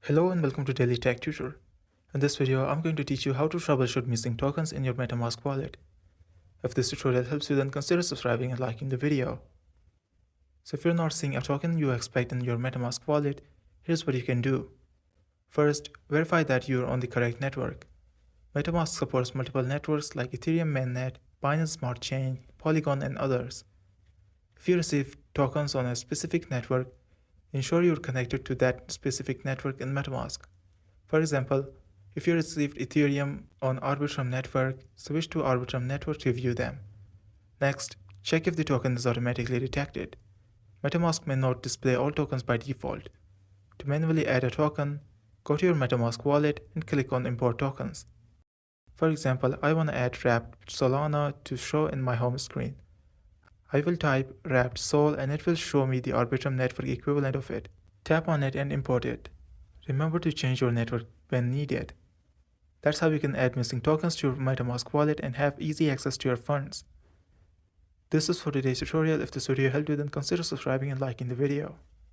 Hello and welcome to Daily Tech Tutor. In this video, I'm going to teach you how to troubleshoot missing tokens in your MetaMask wallet. If this tutorial helps you, then consider subscribing and liking the video. So if you're not seeing a token you expect in your MetaMask wallet, here's what you can do. First, verify that you're on the correct network. MetaMask supports multiple networks like Ethereum mainnet, Binance Smart Chain, Polygon, and others. If you receive tokens on a specific network, ensure you're connected to that specific network in MetaMask. For example, if you received Ethereum on Arbitrum network, switch to Arbitrum network to view them. Next, check if the token is automatically detected. MetaMask may not display all tokens by default. To manually add a token, go to your MetaMask wallet and click on Import Tokens. For example, I want to add wrapped Solana to show in my home screen. I will type wrapped sol and it will show me the Arbitrum network equivalent of it. Tap on it and import it. Remember to change your network when needed. That's how you can add missing tokens to your MetaMask wallet and have easy access to your funds. This is for today's tutorial. If this video helped you, then consider subscribing and liking the video.